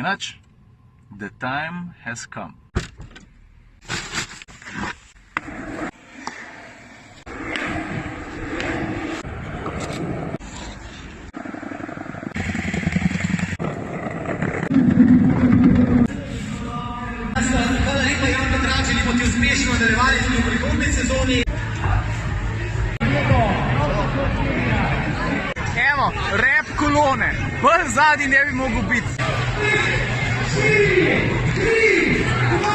Drugi nič. The time has come. Hvala lepa, Jan Petrač, želimo ti uspešno nadaljevanje tudi v prihodnji sezoni. Evo, rap kolone. Bolj zadnji ne bi mogel biti. 4, 3, 2,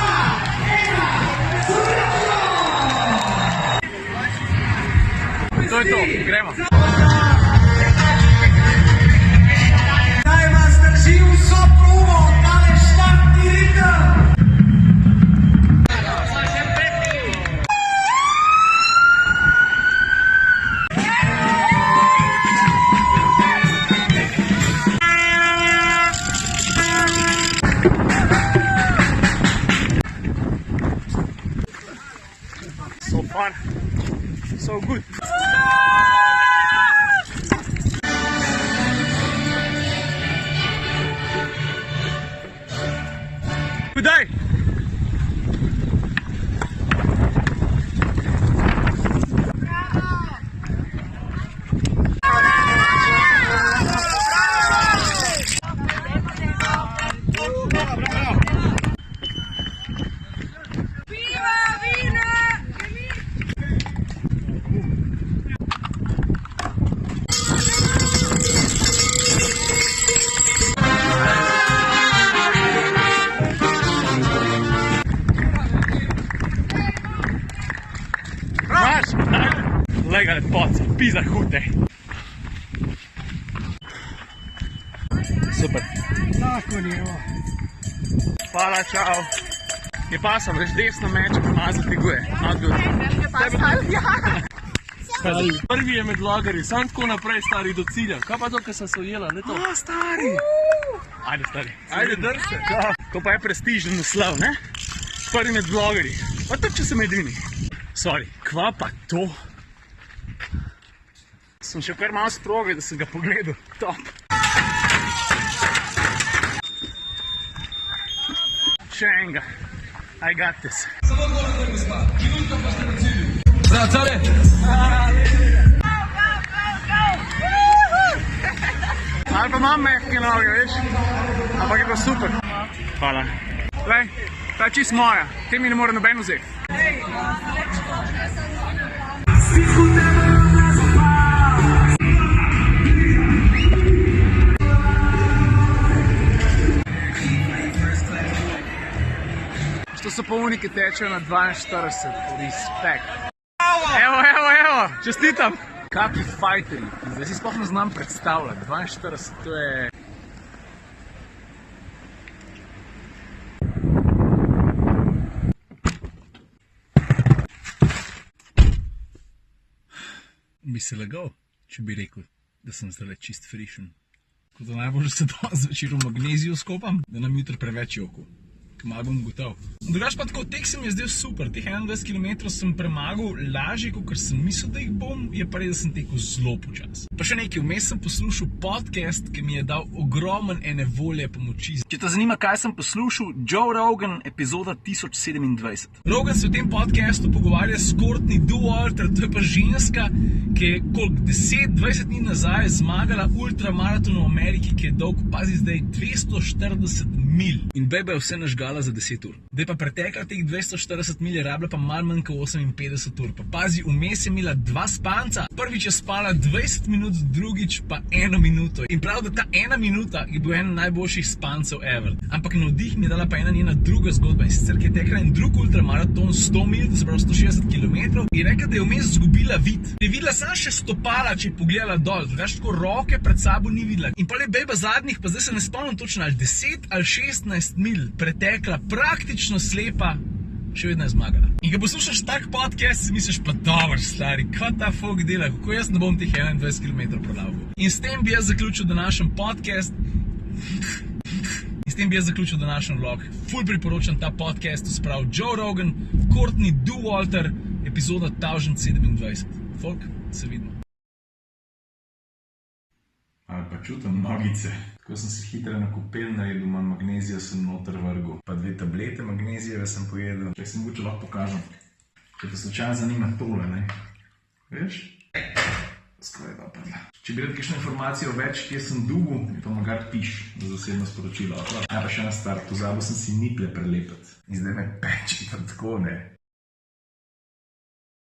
1. To je to, gremo. Naj vas drži vso progo, tale štartni ritem. So fun, so good. Kdaj? Lega lepoca, pizda hute. Super. Tako njevo. Hvala, čau. Je pasam, veš desno meče, pomazal figuje. Not good. Prvi je med lagerji, sam tako naprej, stari, do cilja. Kaj pa to, kaj sem se ujela, ne to? O, stari. Ajde, stari. Ajde, drse. Ko pa je prestižen naslov, ne? Prvi med blogerji. Pa to, če sem edini. Sorry, kva pa to? Sem še kar malo sprogaj, da sem ga pogledal. Top. Še enega. I got this. Samo dobro, gospa. Minutka pa ste na cilju. Zdrav, care. Ali pa imam mehke noge, veš? Ampak je pa super. Hvala. Glej, ta je čist moja. Te mi ne more noben vzeti. To so pa oni, ki tečejo na 42. Respekt. Evo, čestitam. Kaki fajteri. Zdaj si sploh ne znam predstavljati. 42, to je... Bi se lagal, če bi rekel, da sem zdaj čist frišen. Ko da najbolj se danes zvečer v magneziju skopam, da nam jutri preveč joku. Kmalu bom gotov. Drugač pa tako, tek se mi je zdel super. Teh 21 km sem premagal lažje, kot sem mislil, da jih bom, je pa res, da sem tekel zelo počas. Pa še nekaj, vmes sem poslušal podcast, ki mi je dal ogromen ene volje pomoči. Če te zanima, kaj sem poslušal, Joe Rogan, epizoda 1027. Rogan se v tem podcastu pogovarja s Courtney Dauwalter, to je pa ženska, ki je koliko 10-20 dni nazaj zmagala ultramaraton v Ameriki, ki je dolg, pazi zdaj, 240 mil. In beba je vse nažgala za 10 ur. Da je pa pretekla teh 240 mil, je rabila pa malo manj kot 58 ur. Pa pazi, vmes je imela 2 spanca. Prvič je spala 20 minut, drugič pa 1 minuto. In prav, da ta 1 minuta je bil en najboljših spancev ever. Ampak navdih mi je dala pa ena njena druga zgodba. In sicer, ki je tekla en drug ultramaraton 100 mil, to se pravi 160 km, in rekla, da je vmes zgubila vid. Je videla samo še stopala, če je pogledala dol. Drugač tako roke pred sabo ni videla. In pa je beba zadnjih, pa zdaj se ne spomnim točno, ali 10 ali 16 mil pretekla praktično slepa, še vedno je zmagala. In ko poslušaš tak podcast, si misliš, pa dober, stari, kaj ta folk dela, kako jaz ne bom teh 21 km prelagal. In s tem bi jaz zaključil današnji podcast. In s tem bi jaz zaključil današnji vlog. Ful priporočam ta podcast, to se pravi Joe Rogan, Courtney Dauwalter, epizoda 1027. Folk, se vidimo. Ali pa čutim nogice. Tako sem si hitro na kopel naredil, manj magnezija sem noter vrgel. Pa 2 tablete magnezijeve sem pojedel. Če se mogoče lahko pokažem. Če te slučajno zanima tole, ne? Veš? Skoraj da prla. Če bi rad kakšno informacijo več, kje sem dugo, mi pa magari piš za zasebno sporočilo. Pa še ena stvar, pozabil sem si niple prelepiti. In zdaj me peče tako, ne?